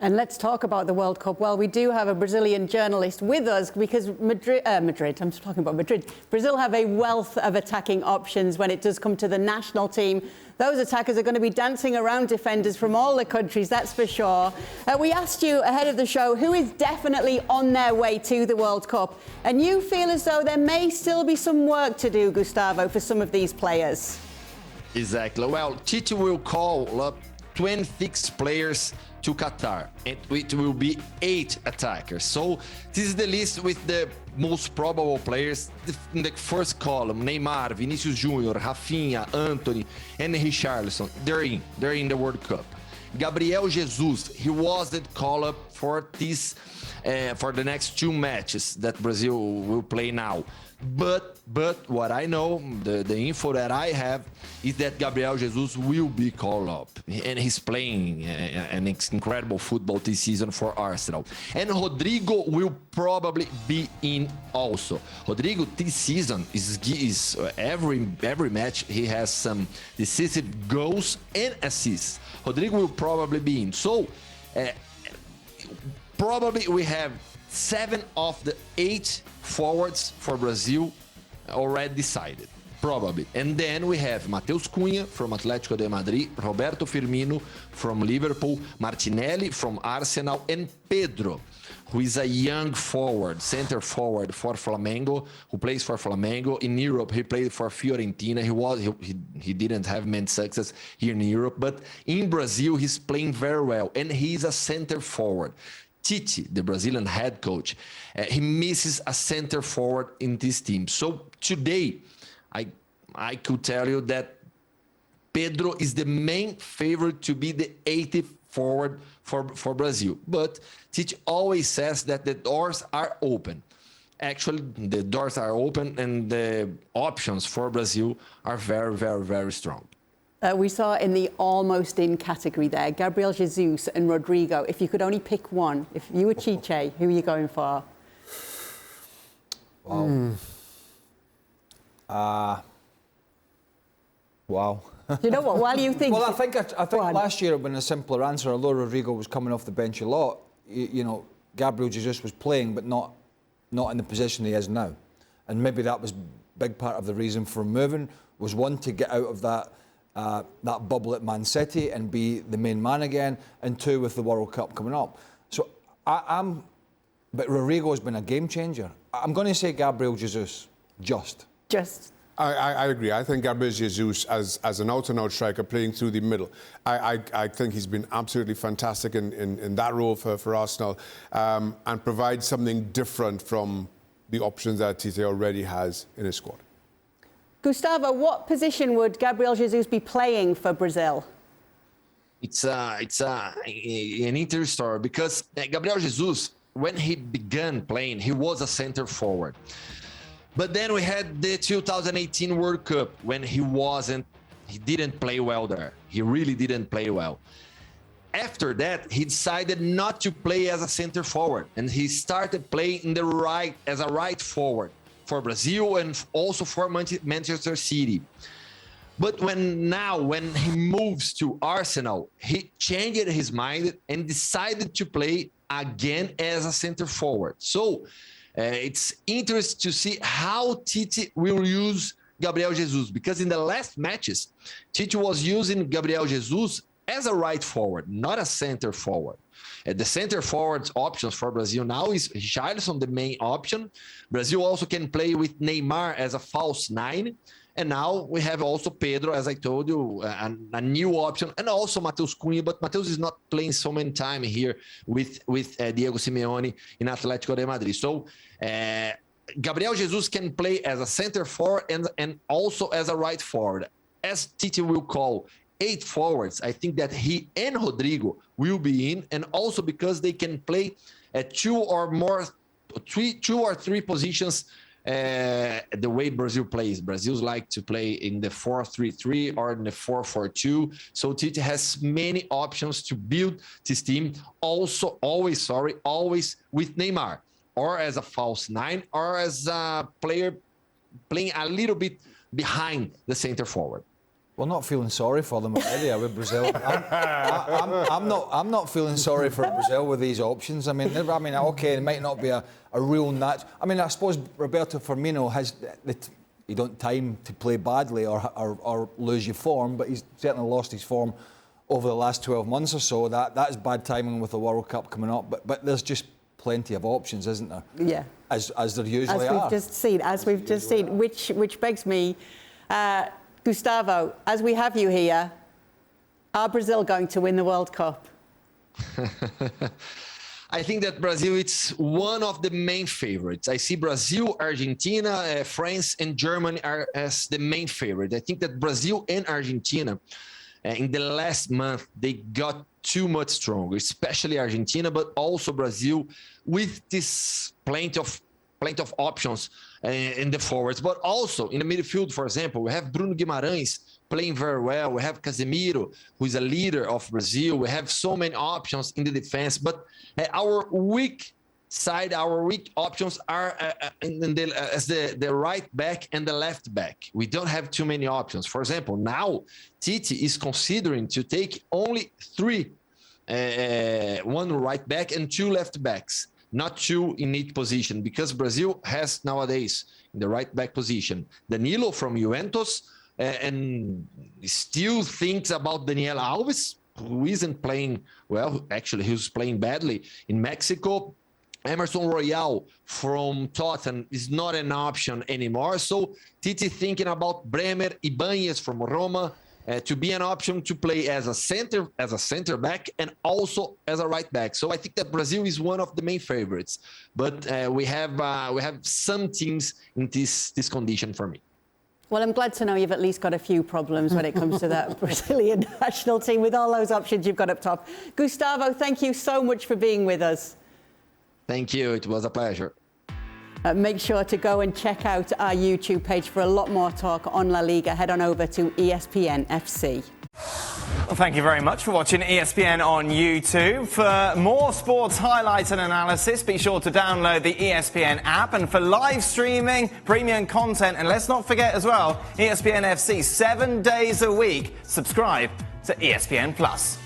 And let's talk about the World Cup. Well, we do have a Brazilian journalist with us because I'm talking about Madrid. Brazil have a wealth of attacking options when it does come to the national team. Those attackers are going to be dancing around defenders from all the countries, that's for sure. We asked you ahead of the show who is definitely on their way to the World Cup. And you feel as though there may still be some work to do, Gustavo, for some of these players. Exactly. Well, Tite will call up 26 players to Qatar, and it will be 8 attackers. So this is the list with the most probable players in the first column: Neymar, Vinicius Júnior, Rafinha, Antony, and Richarlison. They're in the World Cup. Gabriel Jesus, he wasn't called up for this for the next 2 matches that Brazil will play now. But what I know, the info that I have, is that Gabriel Jesus will be called up, and he's playing an incredible football this season for Arsenal. And Rodrigo will probably be in also. Rodrigo this season is every match he has some decisive goals and assists. Rodrigo will probably be in. So probably we have 7 of the 8 forwards for Brazil already decided, probably. And then we have Matheus Cunha from Atletico de Madrid, Roberto Firmino from Liverpool, Martinelli from Arsenal, and Pedro, who is a young forward, center forward for Flamengo, who plays for Flamengo. In Europe, he played for Fiorentina. He didn't have many success here in Europe, but in Brazil, he's playing very well, and he's a center forward. Tite, the Brazilian head coach, he misses a center forward in this team. So today, I could tell you that Pedro is the main favorite to be the 80th forward for Brazil. But Tite always says that the doors are open. Actually, the doors are open and the options for Brazil are very, very, very strong. We saw in the almost in category there, Gabriel Jesus and Rodrigo. If you could only pick one, if you were Chiche, who are you going for? Wow. Wow. Do you know what? While you think... Well, I think last year it would have been a simpler answer. Although Rodrigo was coming off the bench a lot, you know, Gabriel Jesus was playing, but not in the position he is now. And maybe that was a big part of the reason for moving, was one, to get out of that bubble at Man City and be the main man again, and 2, with the World Cup coming up. So but Rodrigo has been a game changer. I'm going to say Gabriel Jesus, just. I agree. I think Gabriel Jesus, as an out-and-out striker playing through the middle, I think he's been absolutely fantastic in that role for Arsenal, and provides something different from the options that Tite already has in his squad. Gustavo, what position would Gabriel Jesus be playing for Brazil? It's an interesting story because Gabriel Jesus, when he began playing, he was a center forward. But then we had the 2018 World Cup when he didn't play well there. He really didn't play well. After that, he decided not to play as a center forward, and he started playing as a right forward for Brazil and also for Manchester City. But when he moves to Arsenal, he changed his mind and decided to play again as a center forward. So it's interesting to see how Tite will use Gabriel Jesus, because in the last matches, Tite was using Gabriel Jesus as a right forward, not a center forward. The center forward options for Brazil now is Richarlison, the main option. Brazil also can play with Neymar as a false 9. And now we have also Pedro, as I told you, a new option, and also Matheus Cunha. But Matheus is not playing so many time here with Diego Simeone in Atletico de Madrid. So Gabriel Jesus can play as a center forward and also as a right forward. As Tite will call 8 forwards, I think that he and Rodrigo will be in, and also because they can play at 2 or 3 positions the way Brazil plays. Brazil's like to play in the 4-3-3 or in the 4-4-2. So Tite has many options to build this team. Also, always with Neymar, or as a false 9, or as a player playing a little bit behind the center forward. We're not feeling sorry for them already, are we, Brazil? I'm not feeling sorry for Brazil with these options. I mean, okay, it might not be a real match. I mean, I suppose Roberto Firmino has you don't time to play badly or lose your form, but he's certainly lost his form over the last 12 months or so. That's bad timing with the World Cup coming up. But there's just plenty of options, isn't there? Yeah. As there usually are. As we've just seen, which begs me, Gustavo, as we have you here, are Brazil going to win the World Cup? I think that Brazil is one of the main favorites. I see Brazil, Argentina, France, and Germany are as the main favorite. I think that Brazil and Argentina, in the last month, they got too much stronger, especially Argentina, but also Brazil, with this plenty of options in the forwards, but also in the midfield. For example, we have Bruno Guimarães playing very well. We have Casemiro, who is a leader of Brazil. We have so many options in the defense, but our weak side, our weak options are as the right back and the left back. We don't have too many options. For example, now Tite is considering to take only three, one right back and two left backs, not two in each position, because Brazil has nowadays in the right back position Danilo from Juventus, and still thinks about Daniel Alves, who isn't playing well. Actually, he was playing badly in Mexico. Emerson Royal from Tottenham is not an option anymore. So Tite thinking about Bremer, Ibanez from Roma to be an option to play as a center back and also as a right back. So I think that Brazil is one of the main favorites, but we have some teams in this condition for me. Well, I'm glad to know you've at least got a few problems when it comes to that Brazilian national team with all those options you've got up top. Gustavo, thank you so much for being with us. Thank you. It was a pleasure. Make sure to go and check out our YouTube page for a lot more talk on La Liga. Head on over to ESPN FC. Well, thank you very much for watching ESPN on YouTube. For more sports highlights and analysis, be sure to download the ESPN app. And for live streaming, premium content, and let's not forget as well, ESPN FC 7 days a week. Subscribe to ESPN Plus.